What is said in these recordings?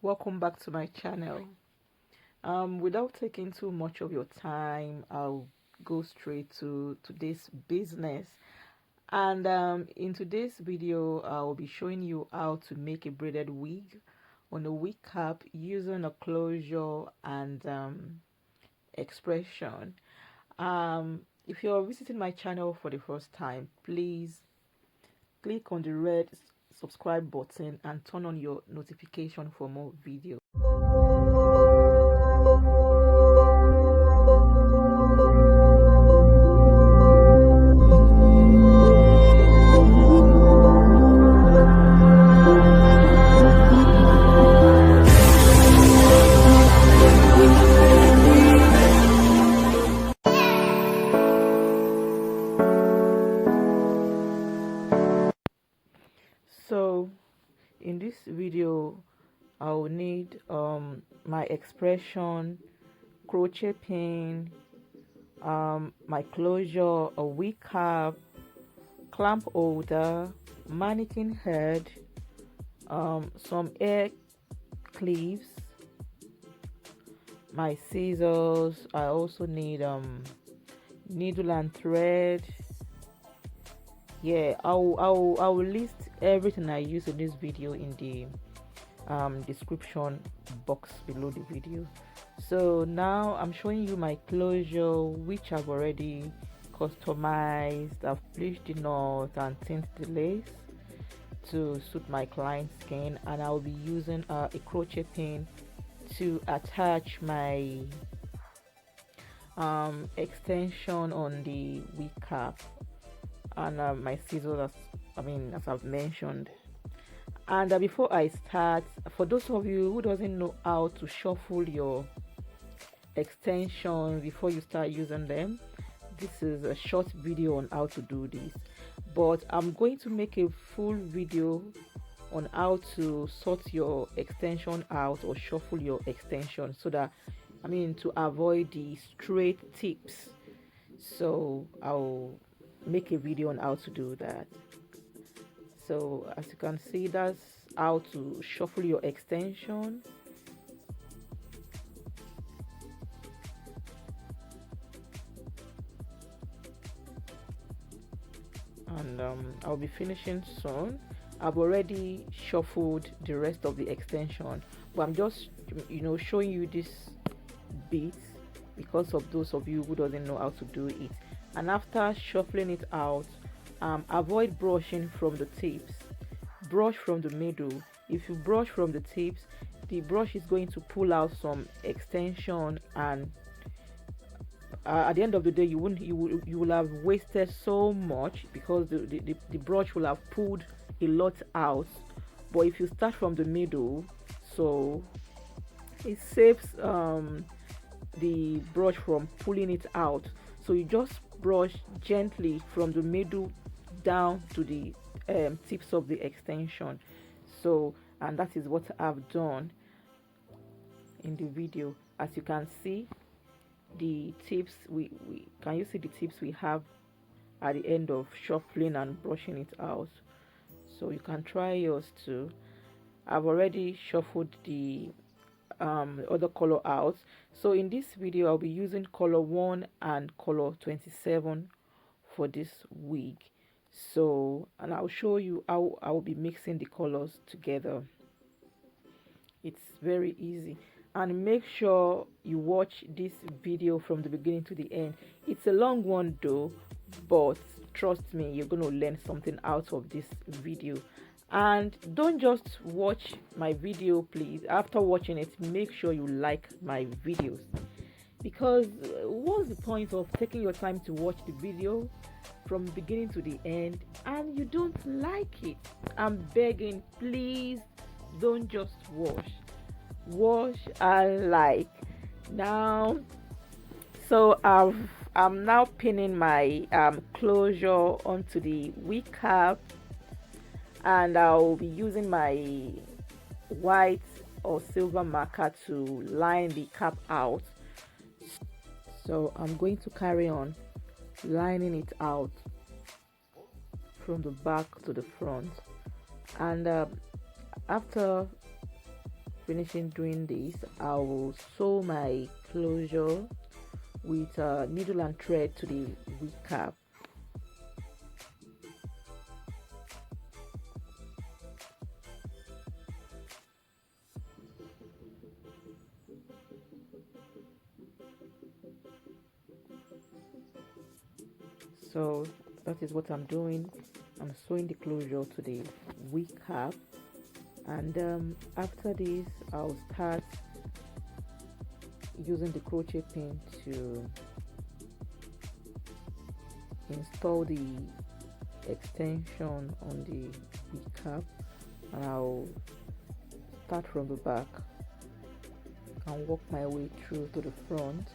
Welcome back to my channel. Without taking too much of your time, I'll go straight to today's business. And in today's video, I'll be showing you how to make a braided wig on a wig cap using a closure and expression. If you're visiting my channel for the first time, please click on the red subscribe button and turn on your notification for more videos. So in this video I will need my expression, crochet pin, my closure, a wig cap, clamp holder, mannequin head, some hair clips, my scissors. I also need needle and thread. Yeah, I will list everything I use in this video in the description box below the video. So now I'm showing you my closure, which I've already customized. I've pleated the knot and tinted the lace to suit my client's skin, and I'll be using a crochet pin to attach my extension on the wig cap, and my scissors, as I've mentioned. And before I start, for those of you who doesn't know how to shuffle your extension before you start using them, this is a short video on how to do this, but I'm going to make a full video on how to sort your extension out or shuffle your extension, so that to avoid the straight tips. So I'll make a video on how to do that. So as you can see, that's how to shuffle your extension. And I'll be finishing soon. I've already shuffled the rest of the extension, but I'm just showing you this bit because of those of you who doesn't know how to do it. And after shuffling it out, avoid brushing from the tips. Brush from the middle. If you brush from the tips, the brush is going to pull out some extension, and at the end of the day you will have wasted so much, because the brush will have pulled a lot out. But if you start from the middle, so it saves the brush from pulling it out. So you just brush gently from the middle down to the tips of the extension. So, and that is what I've done in the video. As you can see, the tips we can you see the tips we have at the end of shuffling and brushing it out. So you can try yours too. I've already shuffled the other color out. So in this video I'll be using color 1 and color 27 for this wig. So, and I'll show you how I'll be mixing the colors together. It's very easy, and make sure you watch this video from the beginning to the end. It's a long one though, but trust me, you're going to learn something out of this video. And don't just watch my video, please. After watching it, make sure you like my videos, because what's the point of taking your time to watch the video from the beginning to the end and you don't like it? I'm begging, please don't just watch and like. Now, so I'm now pinning my closure onto the wig cap, and I'll be using my white or silver marker to line the cap out. So I'm going to carry on lining it out from the back to the front, and after finishing doing this, I will sew my closure with needle and thread to the wig cap. So that is what I'm doing. I'm sewing the closure to the wig cap, and after this I'll start using the crochet pin to install the extension on the wig cap, and I'll start from the back and work my way through to the front.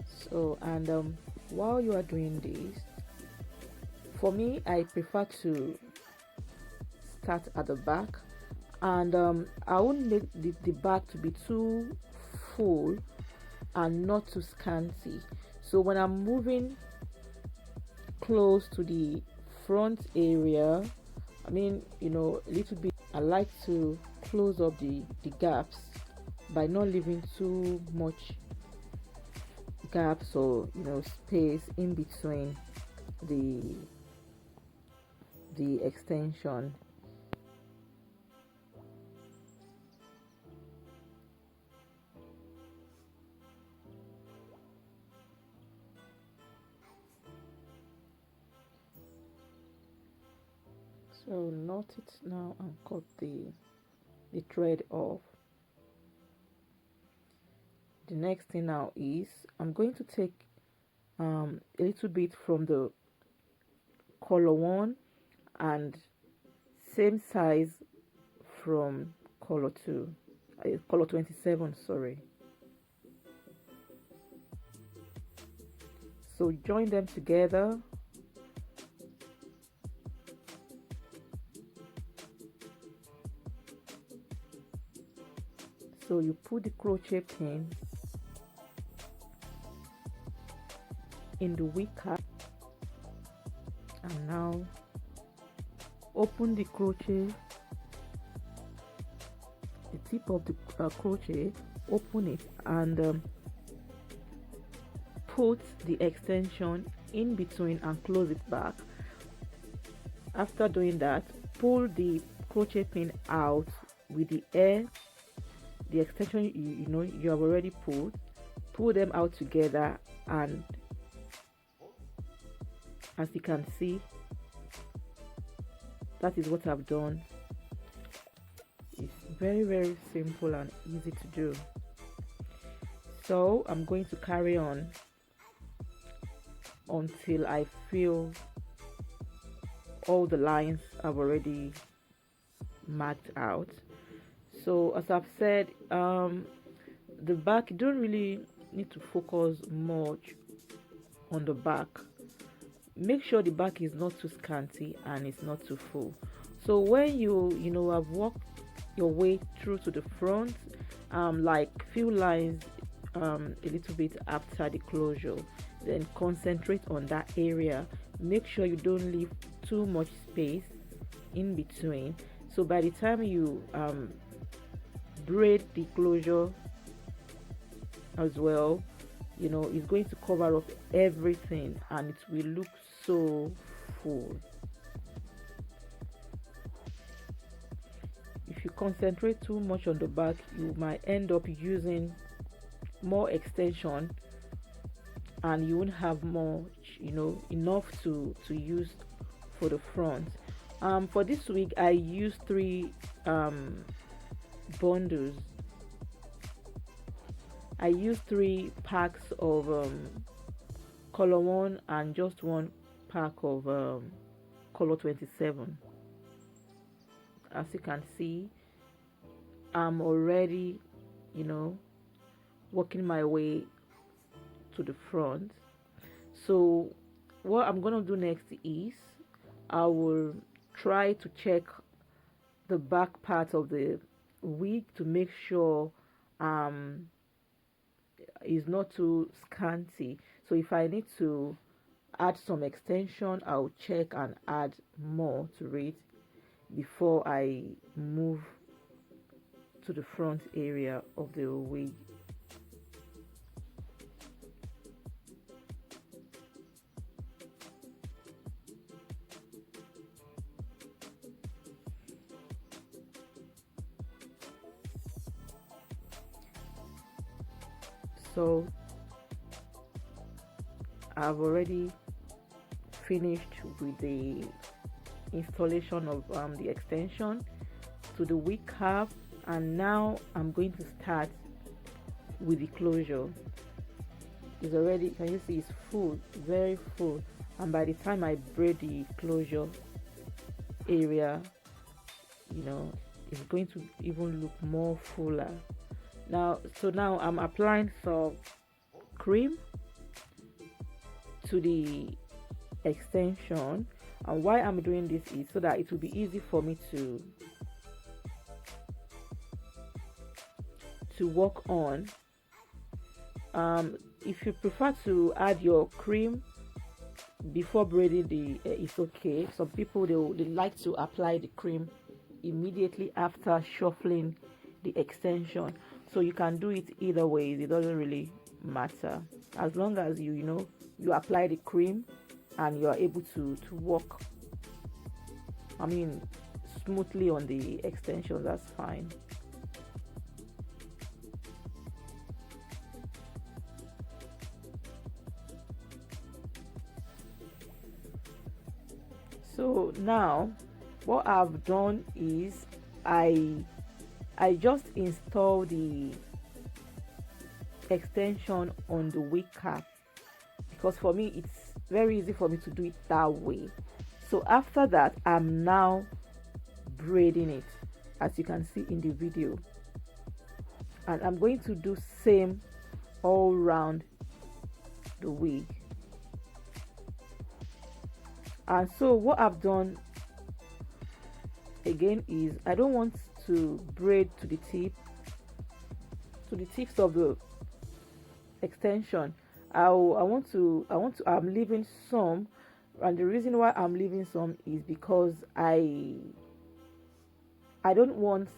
So, and while you are doing this, for me, I prefer to start at the back, and I won't make the back to be too full and not too scanty. So when I'm moving close to the front area, I mean, a little bit, I like to close up the gaps by not leaving too much gaps or space in between the extension. So knot it now and cut the thread off. The next thing now is I'm going to take a little bit from the color 1 and same size from color 2, color 27, sorry. So join them together. So you put the crochet pin in the wig cap, and now open the crochet, the tip of the crochet, open it, and put the extension in between and close it back. After doing that, pull the crochet pin out with the extension you have already pull them out together, and as you can see, that is what I've done. It's very, very simple and easy to do. So I'm going to carry on until I feel all the lines I've already marked out. So as I've said, the back, you don't really need to focus much on the back. Make sure the back is not too scanty and it's not too full. So when you have worked your way through to the front, like few lines a little bit after the closure, then concentrate on that area. Make sure you don't leave too much space in between, so by the time you braid the closure as well, it's going to cover up everything and it will look so full. If you concentrate too much on the back, you might end up using more extension and you won't have much, enough to use for the front. For this wig, I used 3 bundles. I used 3 packs of color 1 and just 1 pack of color 27. As you can see, I'm already working my way to the front. So what I'm gonna do next is I will try to check the back part of the wig to make sure is not too scanty. So if I need to add some extension, I'll check and add more to it before I move to the front area of the wig. So I've already finished with the installation of the extension to the wig cap, and now I'm going to start with the closure. It's already, can you see, it's full, very full, and by the time I braid the closure area, you know, it's going to even look more fuller. Now I'm applying some cream to the extension, and why I'm doing this is so that it will be easy for me to work on. If you prefer to add your cream before braiding it's okay. Some people they like to apply the cream immediately after shuffling the extension, so you can do it either way. It doesn't really matter, as long as you apply the cream and you are able to work, I mean, smoothly on the extension. That's fine. So now what I've done is I just install the extension on the wig cap, because for me it's very easy for me to do it that way. So after that, I'm now braiding it, as you can see in the video, and I'm going to do same all around the wig. And so what I've done again is I don't want to braid to the tips of the extension. I'm leaving some, and the reason why I'm leaving some is because I don't want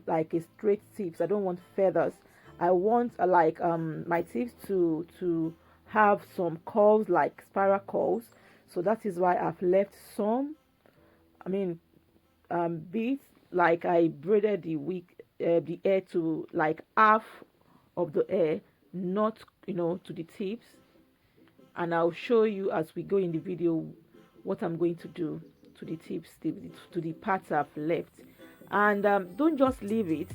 like a straight tips. I don't want feathers. I want my tips to have some curls, like spiral curls. So that is why I've left some, I mean, beads. Like I braided the wig, the hair to like half of the hair, not to the tips. And I'll show you as we go in the video what I'm going to do to the tips, to the parts I've left. And don't just leave it.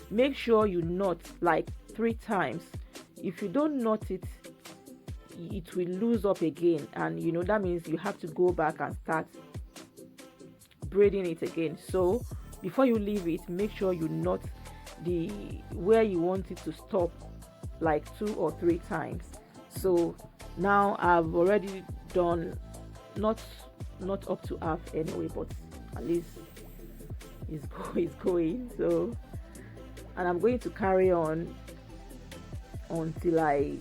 Make sure you knot like 3 times. If you don't knot it, it will lose up again, and that means you have to go back and start braiding it again. So before you leave it, make sure you knot the where you want it to stop like 2 or 3 times. So now I've already done not up to half anyway, but at least it's going. So, and I'm going to carry on until I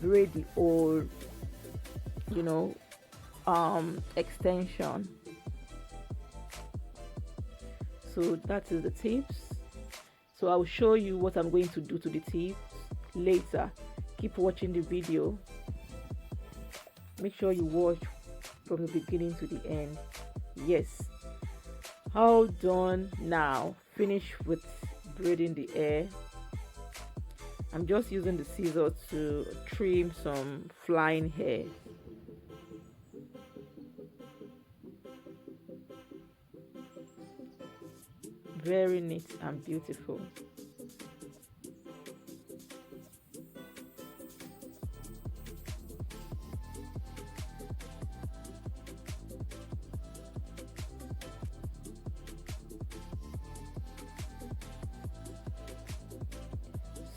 braid the whole extension. So that is the tips. So I'll show you what I'm going to do to the tips later. Keep watching the video. Make sure you watch from the beginning to the end. Yes, all done. Now finish with braiding the hair. I'm just using the scissors to trim some flying hair. Very neat and beautiful.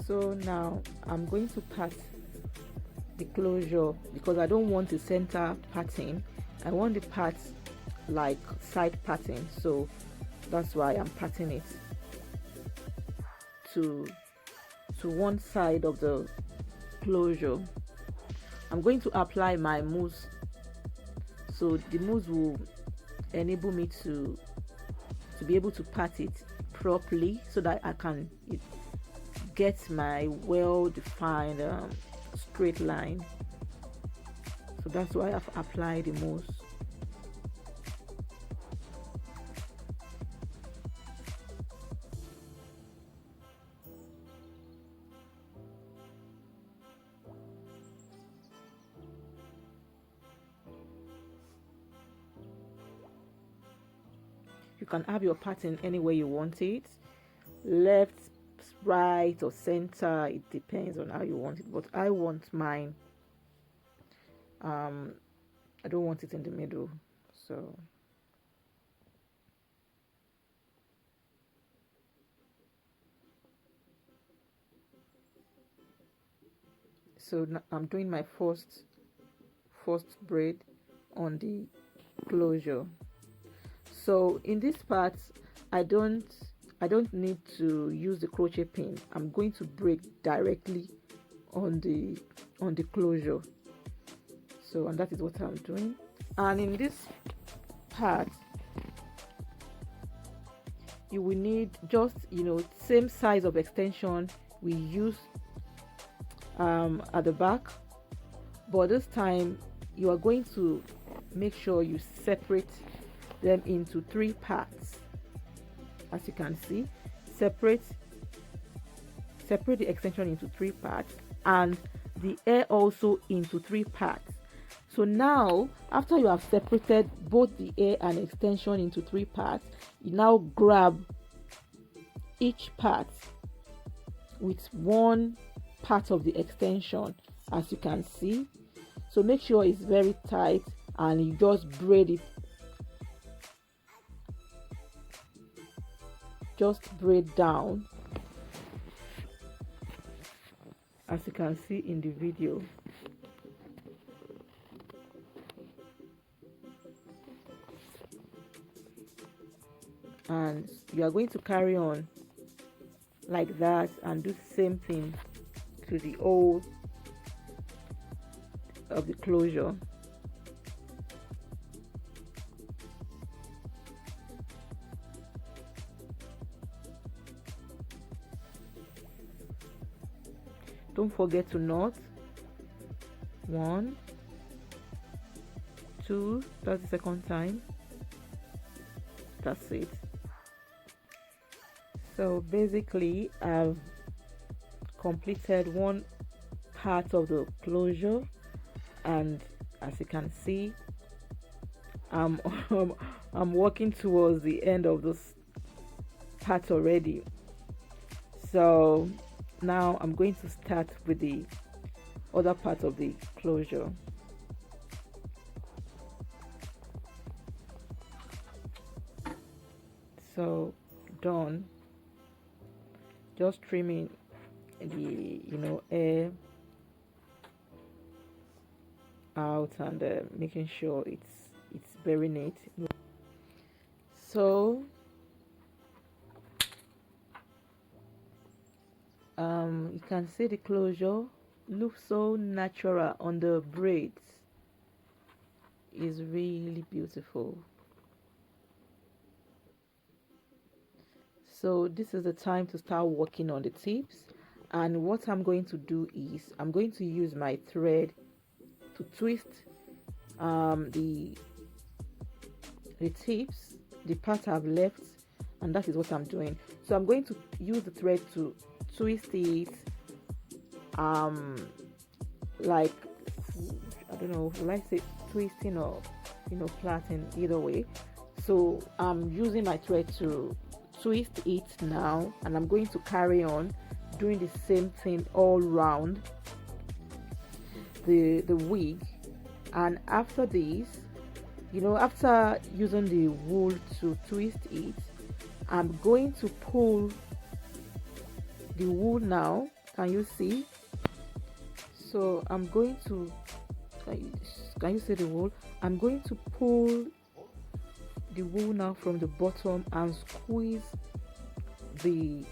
So now I'm going to pat the closure, because I don't want the center parting. I want the parts like side parting, so that's why I'm patting it to one side of the closure. I'm going to apply my mousse, so the mousse will enable me to be able to pat it properly so that I can get my well-defined straight line. So that's why I've applied the most. You can have your pattern any way you want it, left, right, or center. It depends on how you want it, but I want mine, I don't want it in the middle. So now I'm doing my first braid on the closure. So in this part, I don't need to use the crochet pin. I'm going to braid directly on the closure. So, and that is what I'm doing. And in this part, you will need just, same size of extension we use at the back, but this time you are going to make sure you separate them into 3 parts. As you can see, separate the extension into 3 parts and the hair also into 3 parts. So now, after you have separated both the hair and extension into 3 parts, you now grab each part with one part of the extension, as you can see. So make sure it's very tight and you just braid it. Just braid down, as you can see in the video. And you are going to carry on like that and do the same thing to the whole of the closure. Don't forget to knot. 1, 2, that's the second time. That's it. So basically I've completed one part of the closure, and as you can see, I'm working towards the end of this part already. So now I'm going to start with the other part of the closure. So done. Just trimming the hair out and making sure it's very neat. So you can see the closure looks so natural on the braids. It's really beautiful. So this is the time to start working on the tips, and what I'm going to do is I'm going to use my thread to twist the tips, the part I've left, and that is what I'm doing. So I'm going to use the thread to twist it like, I don't know, will I say twisting or plaiting, either way. So I'm using my thread to twist it now, and I'm going to carry on doing the same thing all round the wig. And after this, after using the wool to twist it, I'm going to pull the wool now. Can you see? So I'm going to, can you see the wool? I'm going to pull the wool now from the bottom and squeeze the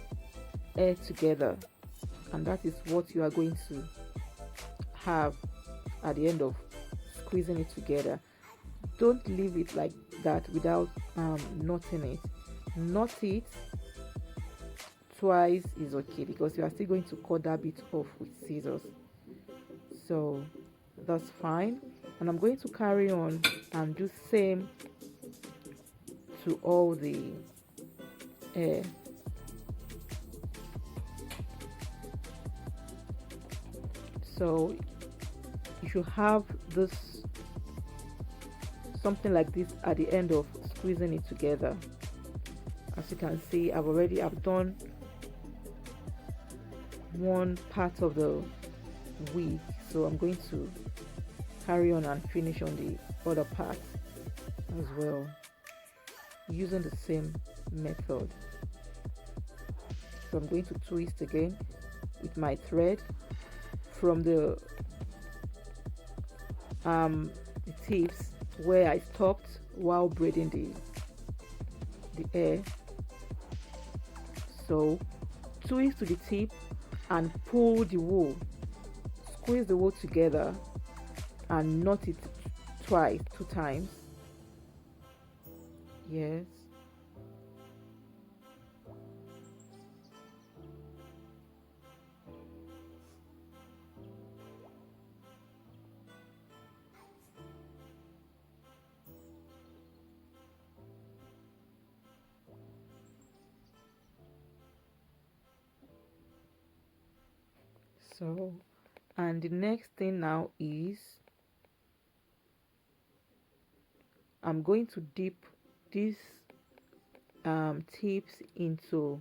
hair together, and that is what you are going to have at the end of squeezing it together. Don't leave it like that without knotting it. Knot it twice is okay, because you are still going to cut that bit off with scissors. So that's fine, and I'm going to carry on and do same to all the so you should have this, something like this at the end of squeezing it together. As you can see, I've done one part of the wig, so I'm going to carry on and finish on the other part as well, using the same method. So I'm going to twist again with my thread from the tips where I stopped while braiding the hair. So twist to the tip and pull the wool, squeeze the wool together and knot it twice, 2 times. Yes. So, and the next thing now is I'm going to dip these tips into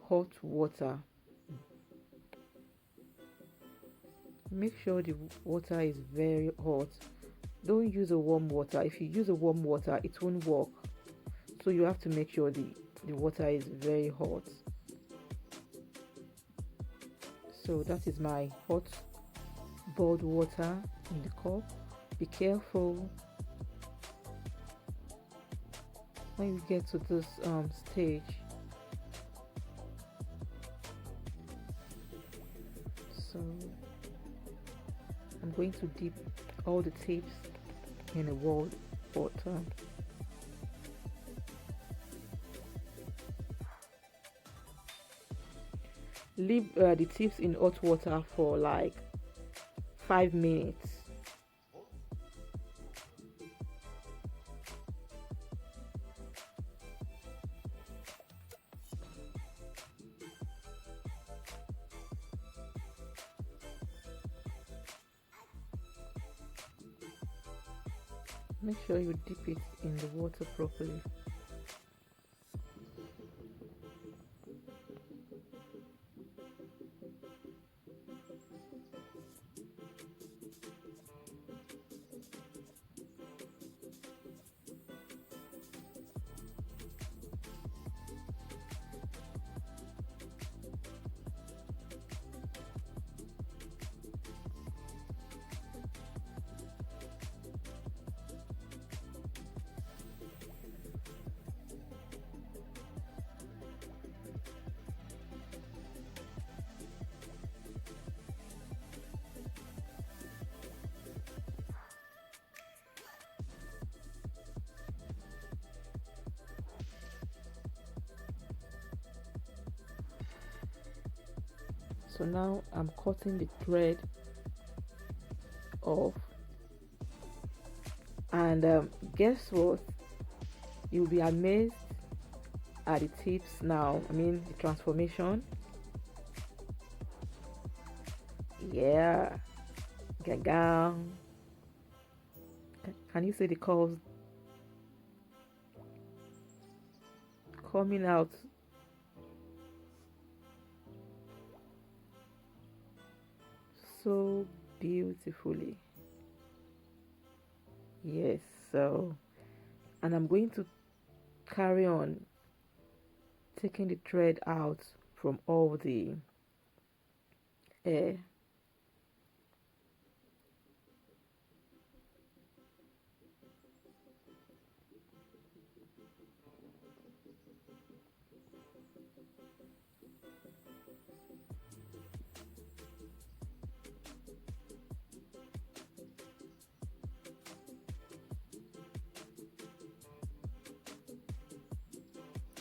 hot water. Make sure the water is very hot. Don't use a warm water. If you use a warm water, it won't work. So you have to make sure the water is very hot. So that is my hot boiled water in the cup. Be careful when you get to this stage. So I'm going to dip all the tips in a warm water. Leave the tips in hot water for like 5 minutes. Make sure you dip it in the water properly. So now I'm cutting the thread off, and guess what, you'll be amazed at the tips now. I mean the transformation. Yeah, gaga. Can you see the curls coming out? So beautifully. Yes. So, and I'm going to carry on taking the thread out from all the hair.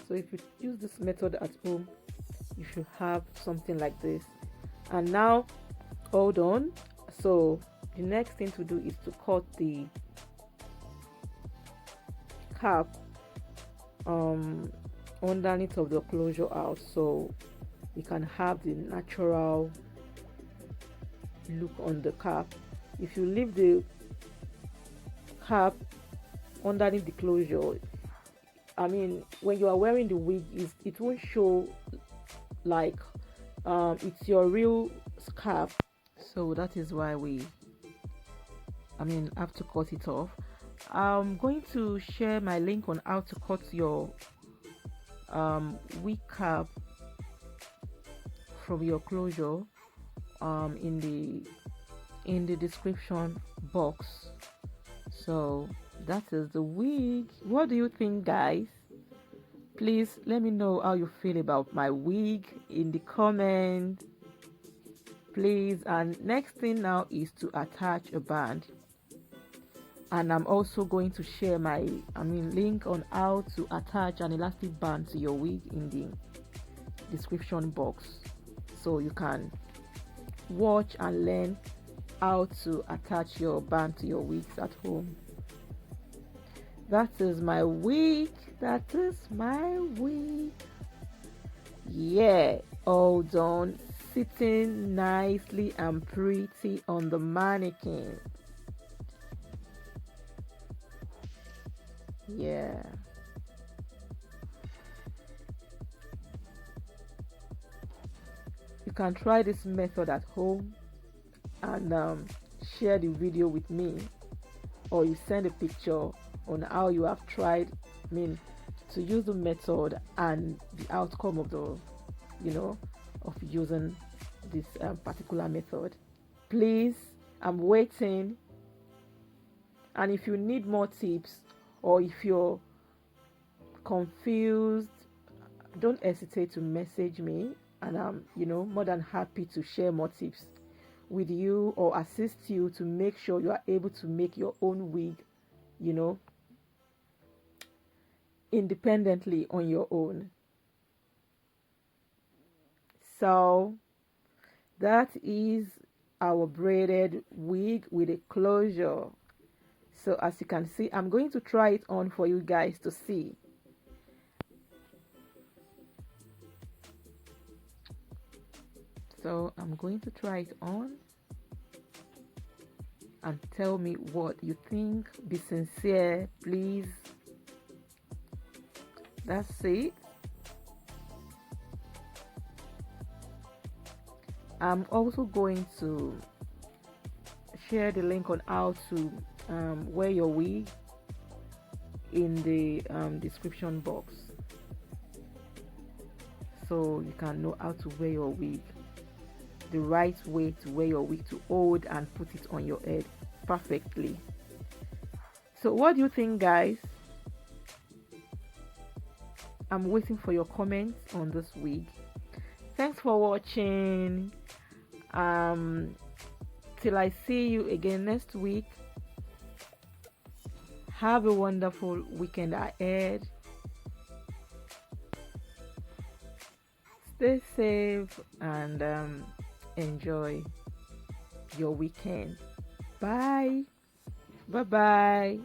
So if you use this method at home, you should have something like this. And now, hold on. So the next thing to do is to cut the cap underneath of the closure out, so you can have the natural look on the cap. If you leave the cap underneath the closure, I mean, when you are wearing the wig, it won't show like it's your real scarf. So that is why we have to cut it off. I'm going to share my link on how to cut your wig cap from your closure in the description box. So that is the wig. What do you think, guys? Please let me know how you feel about my wig in the comment, please. And next thing now is to attach a band, and I'm also going to share my link on how to attach an elastic band to your wig in the description box, so you can watch and learn how to attach your band to your wigs at home. That is my wig. That is my wig. Yeah, all done, sitting nicely and pretty on the mannequin. Yeah. You can try this method at home and share the video with me, or you send a picture on how you have tried to use the method and the outcome of the of using this particular method. Please, I'm waiting. And if you need more tips, or if you're confused, don't hesitate to message me, and I'm more than happy to share more tips with you or assist you to make sure you are able to make your own wig independently on your own. So that is our braided wig with a closure. So as you can see, I'm going to try it on for you guys to see. So I'm going to try it on and tell me what you think. Be sincere, please. That's it. I'm also going to share the link on how to wear your wig in the description box, so you can know how to wear your wig, the right way to wear your wig, to hold and put it on your head perfectly. So what do you think, guys? I'm waiting for your comments on this wig. Thanks for watching. Till I see you again next week, have a wonderful weekend ahead. Stay safe and enjoy your weekend. Bye. Bye.